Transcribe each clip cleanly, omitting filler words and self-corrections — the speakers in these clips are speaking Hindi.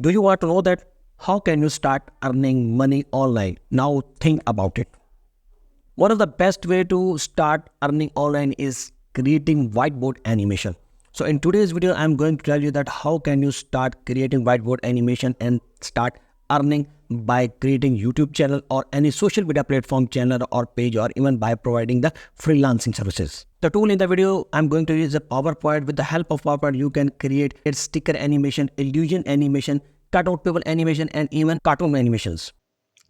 Do you want to know that how can you start earning money online? Now think about it. One of the best way to start earning online is creating whiteboard animation. So in today's video, I'm going to tell you that how can you start creating whiteboard animation and start earning by creating YouTube channel or any social media platform channel or page, or even by providing the freelancing services. The tool in the video I'm going to use a PowerPoint. With the help of PowerPoint, you can create a sticker animation, illusion animation, cutout people animation and even cartoon animations.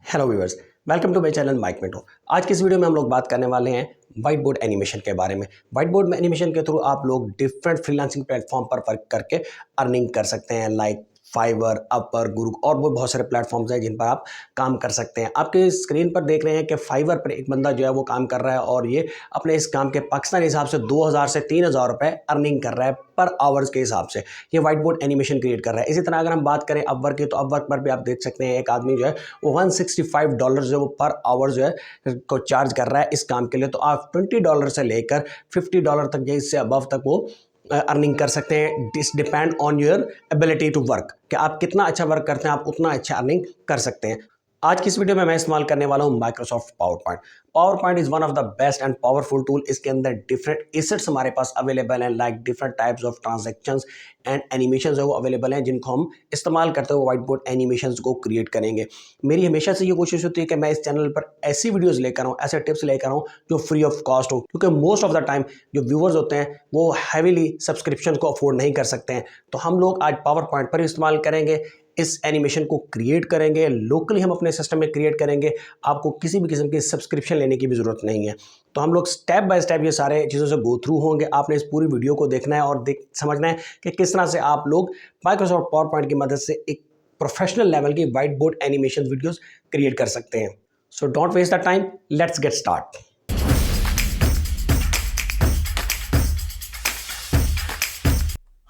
Hello viewers, welcome to my channel Mike Minto. आज की इस वीडियो में हम लोग बात करने वाले हैं व्हाइट बोर्ड एनिमेशन के बारे में। व्हाइट बोर्ड एनिमेशन के थ्रू आप लोग डिफरेंट फ्रीलांसिंग प्लेटफॉर्म पर वर्क करके अर्निंग कर सकते हैं, लाइक फाइवर, अपर, गुरु और वो बहुत सारे प्लेटफॉर्म्स हैं जिन पर आप काम कर सकते हैं। आपके स्क्रीन पर देख रहे हैं कि फाइवर पर एक बंदा जो है वो काम कर रहा है और ये अपने इस काम के पाकिस्तानी हिसाब से 2000 से 3000 रुपए अर्निंग कर रहा है पर आवर्स के हिसाब से। ये व्हाइट बोर्ड एनिमेशन क्रिएट कर रहा है। इसी तरह अगर हम बात करें अपवर्क की, तो अपवर्क पर भी आप देख सकते हैं एक आदमी जो है वो $165 जो है वो पर आवर जो है को चार्ज कर रहा है इस काम के लिए। तो आप $20 से लेकर $50 तक या इससे अबव तक वो अर्निंग कर सकते हैं। This depend on your ability to work, कि आप कितना अच्छा वर्क करते हैं आप उतना अच्छा अर्निंग कर सकते हैं। आज की इस वीडियो में मैं इस्तेमाल करने वाला हूं Microsoft PowerPoint. PowerPoint is one of the best and powerful tool. इसके अंदर डिफरेंट एसेट्स हमारे पास अवेलेबल हैं, like different types of transactions and animations है वो अवेलेबल हैं, जिनको हम इस्तेमाल करते हुए व्हाइट बोर्ड एनिमेशंस को क्रिएट करेंगे। मेरी हमेशा से ये कोशिश होती है कि मैं इस चैनल पर ऐसी वीडियोज़ लेकर आऊँ, ऐसे टिप्स लेकर आऊँ जो फ्री ऑफ कॉस्ट हो, क्योंकि मोस्ट ऑफ द टाइम जो व्यूवर्स होते हैं वो हैवीली सब्सक्रिप्शन को अफोर्ड नहीं कर सकते हैं। तो हम लोग आज पावर पॉइंट पर इस्तेमाल करेंगे, इस एनिमेशन को क्रिएट करेंगे, लोकली हम अपने सिस्टम में क्रिएट करेंगे। आपको किसी भी किस्म की सब्सक्रिप्शन लेने की भी ज़रूरत नहीं है। तो हम लोग स्टेप बाय स्टेप ये सारे चीज़ों से गो थ्रू होंगे। आपने इस पूरी वीडियो को देखना है और समझना है कि किस तरह से आप लोग माइक्रोसॉफ्ट पावर पॉइंट की मदद से एक प्रोफेशनल लेवल की white board animation videos create कर सकते हैं। So don't waste the time, let's get start.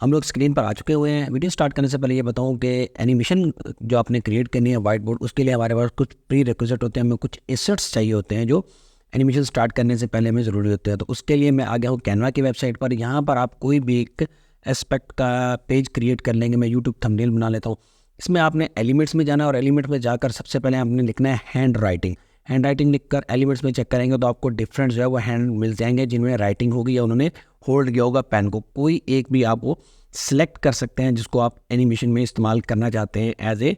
हम लोग स्क्रीन पर आ चुके हुए हैं। वीडियो स्टार्ट करने से पहले ये बताऊं कि एनिमेशन जो आपने क्रिएट करनी है व्हाइट बोर्ड, उसके लिए हमारे पास कुछ प्री रिक्विजिट होते हैं, हमें कुछ एसेट्स चाहिए होते हैं जो एनिमेशन स्टार्ट करने से पहले हमें ज़रूरी होते हैं। तो उसके लिए मैं आ गया हूँ कैनवा की वेबसाइट पर। यहाँ पर आप कोई भी एक एस्पेक्ट का पेज क्रिएट कर लेंगे। मैं यूट्यूब थंबनेल बना लेता हूँ। इसमें आपने एलिमेंट्स में जाना है और एलिमेंट्स में जाकर सबसे पहले आपने लिखना है हैंड राइटिंग लिखकर एलिमेंट्स में चेक करेंगे तो आपको डिफरेंट जो है वो हैंड मिल जाएंगे जिनमें राइटिंग होगी या उन्होंने होल्ड किया होगा पेन को। कोई एक भी आप वो सिलेक्ट कर सकते हैं जिसको आप एनिमेशन में इस्तेमाल करना चाहते हैं as a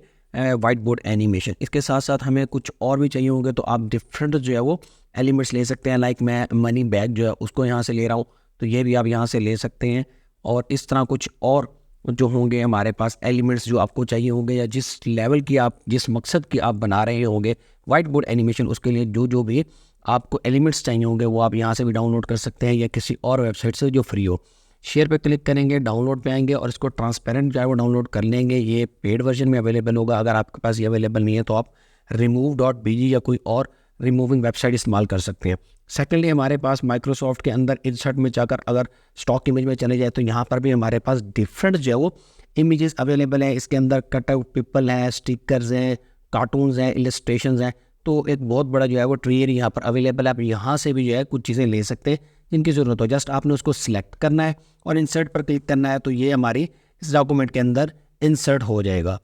white board animation. इसके साथ साथ हमें कुछ और भी चाहिए होंगे तो आप डिफरेंट जो है वो एलिमेंट्स ले सकते हैं। लाइक मैं मनी बैग जो है उसको यहाँ से ले रहा हूँ, तो ये भी आप यहाँ से ले सकते हैं। और इस तरह कुछ और जो होंगे हमारे पास एलिमेंट्स जो आपको चाहिए होंगे, या जिस लेवल की आप जिस मकसद की आप बना रहे होंगे वाइट बोर्ड एनिमेशन, उसके लिए जो भी आपको एलिमेंट्स चाहिए होंगे वो आप यहाँ से भी डाउनलोड कर सकते हैं या किसी और वेबसाइट से जो फ्री हो। शेयर पे क्लिक करेंगे, डाउनलोड पे आएंगे और इसको ट्रांसपेरेंट जो है वो डाउनलोड कर लेंगे। ये पेड वर्जन में अवेलेबल होगा। अगर आपके पास ये अवेलेबल नहीं है तो आप remove.bg या कोई और रिमूविंग वेबसाइट इस्तेमाल कर सकते हैं। सेकेंडली, हमारे पास माइक्रोसॉफ्ट के अंदर इंसर्ट में जाकर अगर स्टॉक इमेज में चले जाए तो यहाँ पर भी हमारे पास डिफरेंट जो है वो इमेजेस अवेलेबल है। इसके अंदर कटआउट पीपल हैं, स्टिकर्स हैं, कार्टून्स हैं, इलस्ट्रेशंस हैं। तो एक बहुत बड़ा जो है वो ट्री यहाँ पर अवेलेबल है। आप यहाँ से भी जो है कुछ चीज़ें ले सकते हैं जिनकी ज़रूरत हो। जस्ट आपने उसको सिलेक्ट करना है और इंसर्ट पर क्लिक करना है, तो ये हमारी इस डॉक्यूमेंट के अंदर इंसर्ट हो जाएगा,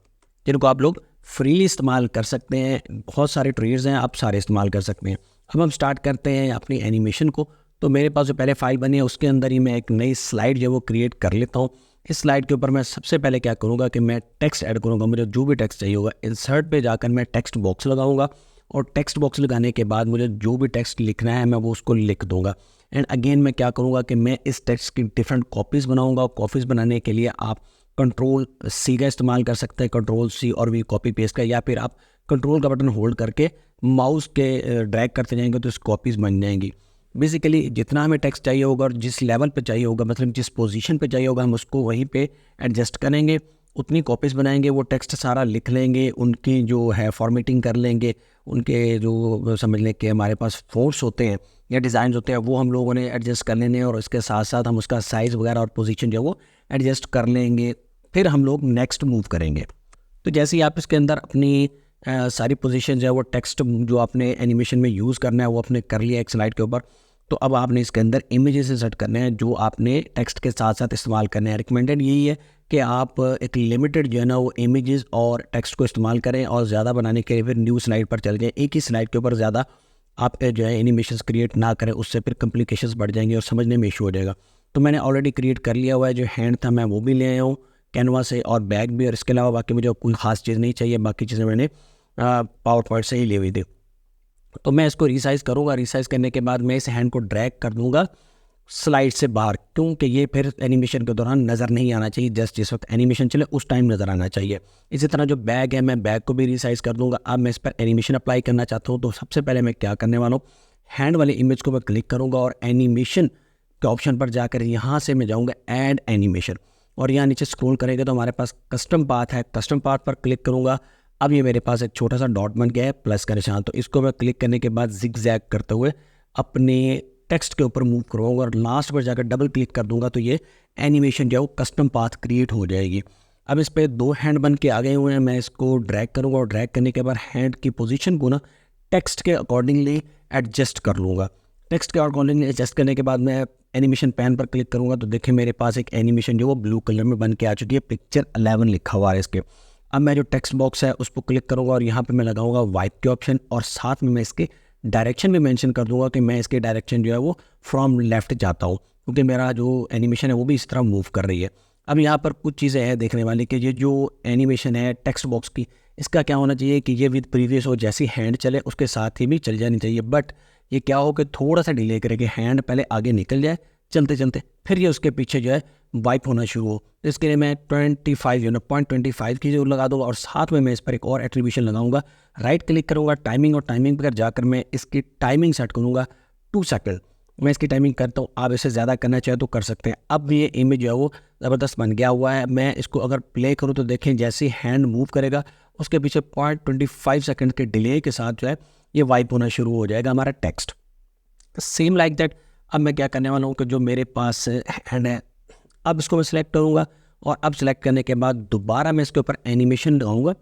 जिनको आप लोग फ्रीली इस्तेमाल कर सकते हैं। बहुत सारे ट्रीज हैं, आप सारे इस्तेमाल कर सकते हैं। अब हम स्टार्ट करते हैं अपनी एनिमेशन को। तो मेरे पास जो पहले फाइल बनी है उसके अंदर ही मैं एक नई स्लाइड जो है वो क्रिएट कर लेता हूँ। इस स्लाइड के ऊपर मैं सबसे पहले क्या करूँगा कि मैं टेक्स्ट ऐड करूँगा। मुझे जो भी टेक्स्ट चाहिए होगा इंसर्ट पे जाकर मैं टेक्स्ट बॉक्स लगाऊंगा और टेक्स्ट बॉक्स लगाने के बाद मुझे जो भी टेक्स्ट लिखना है मैं वो उसको लिख दूंगा। एंड अगेन मैं क्या करूँगा कि मैं इस टेक्स्ट की डिफरेंट कॉपीज़ बनाऊँगा। और कॉपीज़ बनाने के लिए आप Ctrl+C का इस्तेमाल कर सकते हैं, Ctrl+C और भी कॉपी पेस्ट का, या फिर आप कंट्रोल का बटन होल्ड करके माउस के ड्रैग करते जाएंगे तो इस कॉपीज़ बन जाएंगी। बेसिकली जितना हमें टेक्स्ट चाहिए होगा और जिस लेवल पे चाहिए होगा, मतलब जिस पोजीशन पे चाहिए होगा, हम उसको वहीं पे एडजस्ट करेंगे, उतनी कॉपीज़ बनाएंगे, वो टेक्स्ट सारा लिख लेंगे, उनकी जो है फॉर्मेटिंग कर लेंगे, उनके जो समझ लें कि हमारे पास फोर्स होते हैं या डिज़ाइन होते हैं वो हम लोगों ने एडजस्ट कर लेने, और इसके साथ साथ हम उसका साइज़ वगैरह और पोजीशन जो है वो एडजस्ट कर लेंगे। फिर हम लोग नेक्स्ट मूव करेंगे। तो जैसे ही आप इसके अंदर अपनी सारी पोजीशन जो है वो टेक्स्ट जो आपने एनिमेशन में यूज़ करना है वो आपने कर लिया एक स्लाइड के ऊपर, तो अब आपने इसके अंदर इमेजेस सेट करने हैं जो आपने टेक्स्ट के साथ साथ इस्तेमाल करने हैं। रिकमेंडेड यही है कि आप एक लिमिटेड जो है ना वो इमेजेस और टेक्स्ट को इस्तेमाल करें और ज़्यादा बनाने के लिए फिर न्यू स्लाइड पर चल जाएं। एक ही स्लाइड के ऊपर ज़्यादा आप जो है एनिमेशंस क्रिएट ना करें, उससे फिर कॉम्प्लिकेशंस बढ़ जाएंगे और समझने में इशू हो जाएगा। तो मैंने ऑलरेडी क्रिएट कर लिया हुआ है, जो हैंड था मैं वो भी ले आया हूँ कैनवा से और बैग भी, और इसके अलावा बाकी मुझे कोई ख़ास चीज़ नहीं चाहिए, बाकी चीज़ें मैंने पावर पॉइंट से ही ली हुई थी। तो मैं इसको रिसाइज़ करूँगा, रिसाइज़ करने के बाद मैं इस हैंड को ड्रैग कर दूँगा स्लाइड से बाहर, क्योंकि ये फिर एनिमेशन के दौरान नज़र नहीं आना चाहिए, जस्ट जिस वक्त एनिमेशन चले उस टाइम नज़र आना चाहिए। इसी तरह जो बैग है, मैं बैग को भी रिसाइज़ कर दूँगा। अब मैं इस पर एनिमेशन अप्लाई करना चाहता हूँ, तो सबसे पहले मैं क्या करने वाला हूँ, हैंड वाले इमेज को मैं क्लिक करूँगा और एनिमेशन के ऑप्शन पर जाकर यहाँ से मैं जाऊँगा ऐड एनिमेशन, और यहाँ नीचे स्क्रॉल करेंगे तो हमारे पास कस्टम पाथ है, कस्टम पाथ पर क्लिक करूँगा। अब ये मेरे पास एक छोटा सा डॉट बन गया है प्लस का निशान, तो इसको मैं क्लिक करने के बाद जिग जैग करते हुए अपने टेक्स्ट के ऊपर मूव करूँगा और लास्ट पर जाकर डबल क्लिक कर दूंगा, तो ये एनिमेशन जो है वो कस्टम पाथ क्रिएट हो जाएगी। अब इस पर 2 हैंड बन के आ गए हुए हैं, मैं इसको ड्रैग करूँगा और ड्रैग करने के बाद हैंड की पोजीशन को ना टेक्स्ट के अकॉर्डिंगली एडजस्ट कर लूँगा। टेक्स्ट के अकॉर्डिंगली एडजस्ट करने के बाद मैं एनिमेशन पैन पर क्लिक करूँगा, तो देखिए मेरे पास एक एनिमेशन जो वो ब्लू कलर में बन के आ चुकी है, पिक्चर 11 लिखा हुआ है इसके। अब मैं जो टेक्स्ट बॉक्स है उस पर क्लिक करूँगा और यहाँ पे मैं लगाऊंगा वाइप के ऑप्शन, और साथ में मैं इसके डायरेक्शन भी मेंशन कर दूंगा कि मैं इसके डायरेक्शन जो है वो फ्रॉम लेफ्ट जाता हूँ, क्योंकि मेरा जो एनिमेशन है वो भी इस तरह मूव कर रही है। अब यहाँ पर कुछ चीज़ें हैं देखने वाली कि ये जो एनिमेशन है टेक्स्ट बॉक्स की, इसका क्या होना चाहिए कि ये विद प्रीवियस हो, जैसी हैंड चले उसके साथ ही भी चल जानी चाहिए। बट ये क्या हो कि थोड़ा सा डिले करे कि हैंड पहले आगे निकल जाए चलते चलते, फिर ये उसके पीछे जो है वाइप होना शुरू हो। तो इसके लिए मैं 0.25 की जो लगा दूंगा, और साथ में मैं इस पर एक और एट्रीब्यूशन लगाऊंगा। राइट क्लिक करूंगा टाइमिंग, और टाइमिंग पर जाकर मैं इसकी टाइमिंग सेट करूंगा 2 सेकंड। मैं इसकी टाइमिंग करता हूँ, आप इसे ज़्यादा करना चाहे तो कर सकते हैं। अब ये इमेज जो है वो ज़बरदस्त बन गया हुआ है। मैं इसको अगर प्ले करूँ तो देखें जैसे हैंड मूव करेगा उसके पीछे 0.25 सेकंड के डिले के साथ जो है ये वाइप होना शुरू हो जाएगा हमारा टेक्स्ट। सेम लाइक दैट अब मैं क्या करने वाला हूँ कि जो मेरे पास हैंड है, अब इसको मैं सिलेक्ट करूँगा, और अब सिलेक्ट करने के बाद दोबारा मैं इसके ऊपर एनिमेशन लगाऊंगा,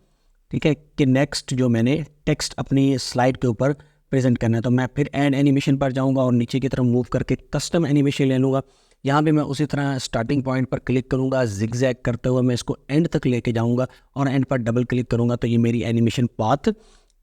ठीक है, कि नेक्स्ट जो मैंने टेक्स्ट अपनी स्लाइड के ऊपर प्रेजेंट करना है। तो मैं फिर ऐड एनिमेशन पर जाऊंगा और नीचे की तरफ मूव करके कस्टम एनिमेशन ले लूँगा। यहाँ पे मैं उसी तरह स्टार्टिंग पॉइंट पर क्लिक करूँगा, जिग जैग करते हुए मैं इसको एंड तक लेके जाऊँगा और एंड पर डबल क्लिक करूँगा, तो ये मेरी एनिमेशन पाथ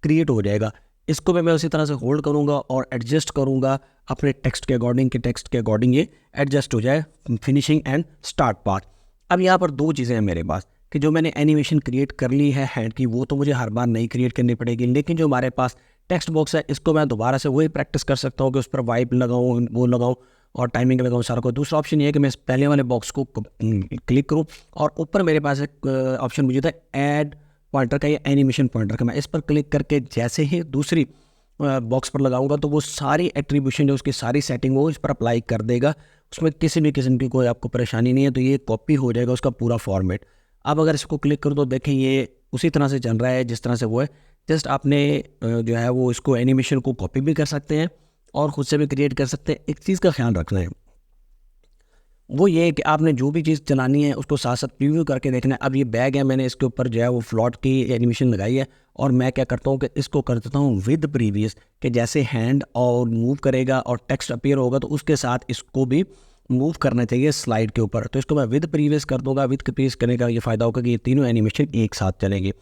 क्रिएट हो जाएगा। इसको मैं उसी तरह से होल्ड करूँगा और एडजस्ट करूँगा अपने टेक्स्ट के अकॉर्डिंग, कि टेक्स्ट के अकॉर्डिंग ये एडजस्ट हो जाए फिनिशिंग एंड स्टार्ट पार्ट। अब यहाँ पर 2 चीज़ें हैं मेरे पास कि जो मैंने एनिमेशन क्रिएट कर ली है हैंड की, वो तो मुझे हर बार नहीं क्रिएट करनी पड़ेगी, लेकिन जो हमारे पास टेक्स्ट बॉक्स है इसको मैं दोबारा से वही प्रैक्टिस कर सकता हूँ कि उस पर वाइप लगाऊँ, वो लगाऊँ और टाइमिंग लगाऊँ सारा को। दूसरा ऑप्शन ये है कि मैं इस पहले वाले बॉक्स को क्लिक करूँ और ऊपर मेरे पास एक ऑप्शन मुझे था ऐड पॉइंटर का या एनिमेशन पॉइंटर का। मैं इस पर क्लिक करके जैसे ही दूसरी बॉक्स पर लगाऊंगा तो वो सारी एट्रीब्यूशन जो उसकी सारी सेटिंग वो इस पर अप्लाई कर देगा, उसमें किसी भी किस्म की कोई आपको परेशानी नहीं है। तो ये कॉपी हो जाएगा उसका पूरा फॉर्मेट। अब अगर इसको क्लिक करूँ तो देखें ये उसी तरह से चल रहा है जिस तरह से वो है। जस्ट आपने जो है वो इसको एनिमेशन को कॉपी भी कर सकते हैं और ख़ुद से भी क्रिएट कर सकते हैं। एक चीज़ का ख्याल रखना है, वो ये है कि आपने जो भी चीज़ चलानी है उसको साथ साथ प्रीव्यू करके देखना है। अब ये बैग है, मैंने इसके ऊपर जो है वो फ्लॉट की एनिमेशन लगाई है और मैं क्या करता हूँ कि इसको कर देता हूँ विद प्रीवियस, कि जैसे हैंड और मूव करेगा और टेक्स्ट अपीयर होगा तो उसके साथ इसको भी मूव करना चाहिए स्लाइड के ऊपर। तो इसको मैं विद प्रीवियस कर दूँगा। विद प्रीवियस करने का ये फ़ायदा होगा कि ये तीनों एनिमेशन एक साथ चलेंगे।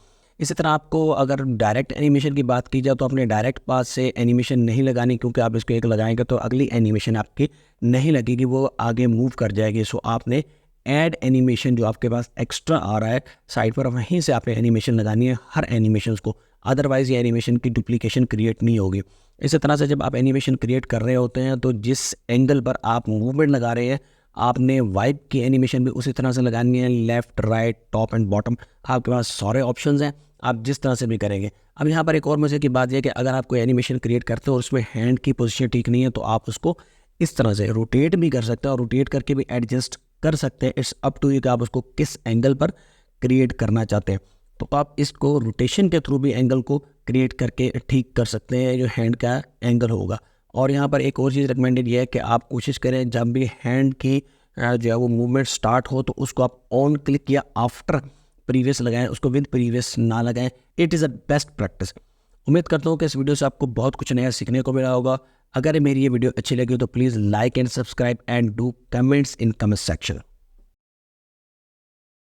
इसी तरह आपको अगर डायरेक्ट एनिमेशन की बात की जाए तो अपने डायरेक्ट पास से एनिमेशन नहीं लगानी, क्योंकि आप इसको एक लगाएंगे तो अगली एनिमेशन आपकी नहीं लगेगी, वो आगे मूव कर जाएगी। सो आपने ऐड एनिमेशन जो आपके पास एक्स्ट्रा आ रहा है साइड पर, वहीं से आपने एनिमेशन लगानी है हर एनिमेशन को, अदरवाइज़ ये एनिमेशन की डुप्लीकेशन क्रिएट नहीं होगी। इसी तरह से जब आप एनिमेशन क्रिएट कर रहे होते हैं तो जिस एंगल पर आप मूवमेंट लगा रहे हैं आपने वाइप की एनिमेशन भी उसी तरह से लगानी है, left right top and bottom, आपके पास सारे ऑप्शंस हैं, आप जिस तरह से भी करेंगे। अब यहाँ पर एक और मज़े की बात यह है कि अगर आप कोई एनिमेशन क्रिएट करते हो और उसमें हैंड की पोजीशन ठीक नहीं है तो आप उसको इस तरह से रोटेट भी कर सकते हैं और रोटेट करके भी एडजस्ट कर सकते हैं। इट्स अप टू यू कि आप उसको किस एंगल पर क्रिएट करना चाहते हैं। तो आप इसको रोटेशन के थ्रू भी एंगल को क्रिएट करके ठीक कर सकते हैं जो हैंड का एंगल होगा। और यहाँ पर एक और चीज़ रिकमेंडेड ये है कि आप कोशिश करें जब भी हैंड की जो है वो मूवमेंट स्टार्ट हो तो उसको आप ऑन क्लिक या आफ्टर प्रीवियस लगाएं, उसको विद प्रीवियस ना लगाएं। It is a best practice. उम्मीद करता हूँ कि इस वीडियो से आपको बहुत कुछ नया सीखने को मिला होगा। अगर मेरी ये वीडियो अच्छी लगी तो please like and subscribe and do comments in comment section.